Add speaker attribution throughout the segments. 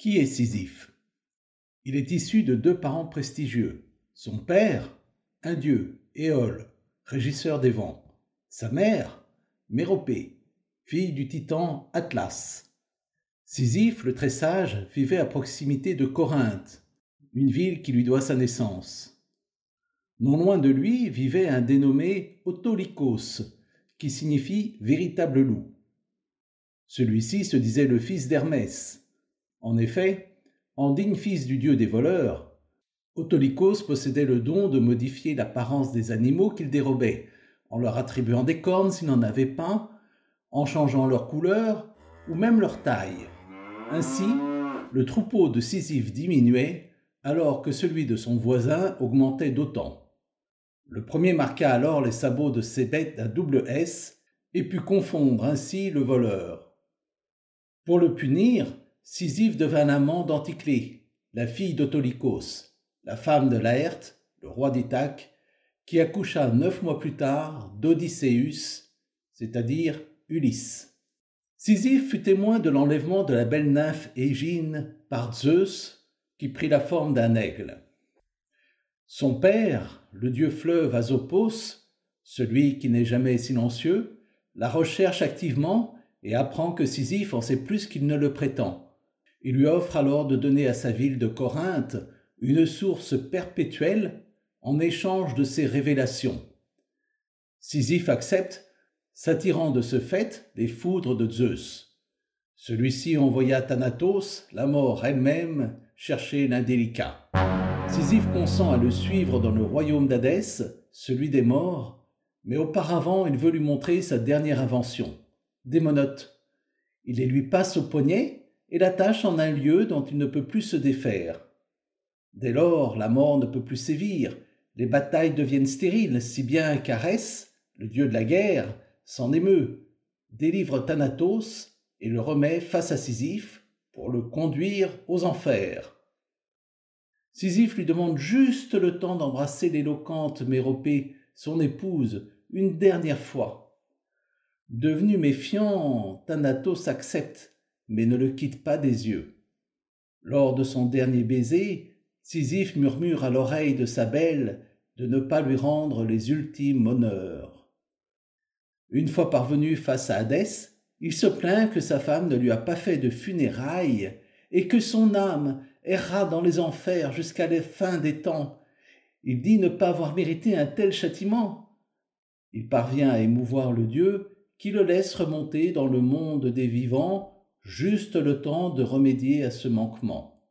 Speaker 1: Qui est Sisyphe? Il est issu de deux parents prestigieux. Son père, un dieu, Éole, régisseur des vents. Sa mère, Méropée, fille du titan Atlas. Sisyphe, le très sage, vivait à proximité de Corinthe, une ville qui lui doit sa naissance. Non loin de lui vivait un dénommé Autolycos, qui signifie véritable loup. Celui-ci se disait le fils d'Hermès. En effet, en digne fils du dieu des voleurs, Autolycos possédait le don de modifier l'apparence des animaux qu'il dérobait, en leur attribuant des cornes s'il n'en avait pas, en changeant leur couleur ou même leur taille. Ainsi, le troupeau de Sisyphe diminuait, alors que celui de son voisin augmentait d'autant. Le premier marqua alors les sabots de ses bêtes d'un double S et put confondre ainsi le voleur. Pour le punir, Sisyphe devint l'amant d'Anticlée, la fille d'Autolycos, la femme de Laërte, le roi d'Ithaque, qui accoucha 9 mois plus tard d'Odysseus, c'est-à-dire Ulysse. Sisyphe fut témoin de l'enlèvement de la belle nymphe Égine par Zeus, qui prit la forme d'un aigle. Son père, le dieu fleuve Asopos, celui qui n'est jamais silencieux, la recherche activement et apprend que Sisyphe en sait plus qu'il ne le prétend. Il lui offre alors de donner à sa ville de Corinthe une source perpétuelle en échange de ses révélations. Sisyphe accepte, s'attirant de ce fait les foudres de Zeus. Celui-ci envoya Thanatos, la mort elle-même, chercher l'indélicat. Sisyphe consent à le suivre dans le royaume d'Hadès, celui des morts, mais auparavant il veut lui montrer sa dernière invention, des monotes. Il les lui passe au poignet et l'attache en un lieu dont il ne peut plus se défaire. Dès lors, la mort ne peut plus sévir, les batailles deviennent stériles, si bien qu'Arès, le dieu de la guerre, s'en émeut, délivre Thanatos et le remet face à Sisyphe pour le conduire aux enfers. Sisyphe lui demande juste le temps d'embrasser l'éloquente Méropée, son épouse, une dernière fois. Devenu méfiant, Thanatos accepte, mais ne le quitte pas des yeux. Lors de son dernier baiser, Sisyphe murmure à l'oreille de sa belle de ne pas lui rendre les ultimes honneurs. Une fois parvenu face à Hadès, il se plaint que sa femme ne lui a pas fait de funérailles et que son âme erra dans les enfers jusqu'à la fin des temps. Il dit ne pas avoir mérité un tel châtiment. Il parvient à émouvoir le dieu qui le laisse remonter dans le monde des vivants, juste le temps de remédier à ce manquement.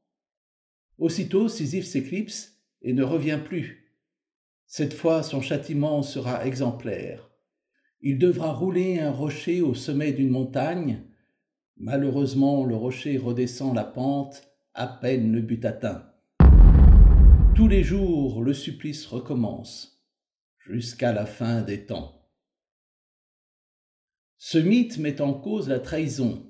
Speaker 1: Aussitôt, Sisyphe s'éclipse et ne revient plus. Cette fois, son châtiment sera exemplaire. Il devra rouler un rocher au sommet d'une montagne. Malheureusement, le rocher redescend la pente, à peine le but atteint. Tous les jours, le supplice recommence, jusqu'à la fin des temps. Ce mythe met en cause la trahison.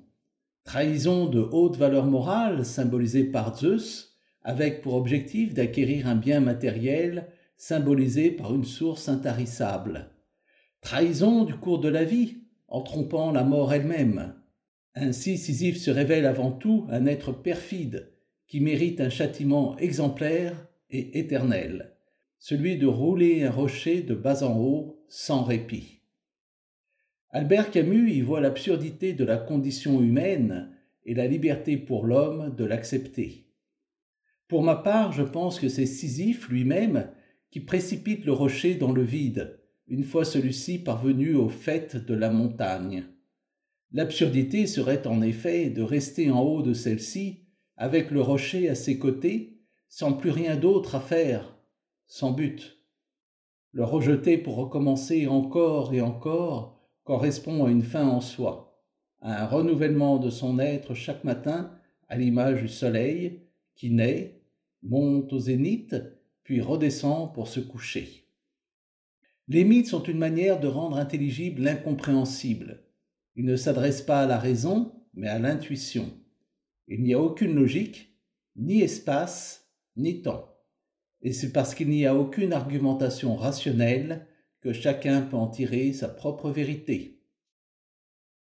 Speaker 1: Trahison de haute valeur morale, symbolisée par Zeus, avec pour objectif d'acquérir un bien matériel, symbolisé par une source intarissable. Trahison du cours de la vie, en trompant la mort elle-même. Ainsi, Sisyphe se révèle avant tout un être perfide, qui mérite un châtiment exemplaire et éternel, celui de rouler un rocher de bas en haut sans répit. Albert Camus y voit l'absurdité de la condition humaine et la liberté pour l'homme de l'accepter. Pour ma part, je pense que c'est Sisyphe lui-même qui précipite le rocher dans le vide, une fois celui-ci parvenu au faîte de la montagne. L'absurdité serait en effet de rester en haut de celle-ci, avec le rocher à ses côtés, sans plus rien d'autre à faire, sans but. Le rejeter pour recommencer encore et encore correspond à une fin en soi, à un renouvellement de son être chaque matin à l'image du soleil qui naît, monte au zénith, puis redescend pour se coucher. Les mythes sont une manière de rendre intelligible l'incompréhensible. Ils ne s'adressent pas à la raison, mais à l'intuition. Il n'y a aucune logique, ni espace, ni temps. Et c'est parce qu'il n'y a aucune argumentation rationnelle que chacun peut en tirer sa propre vérité.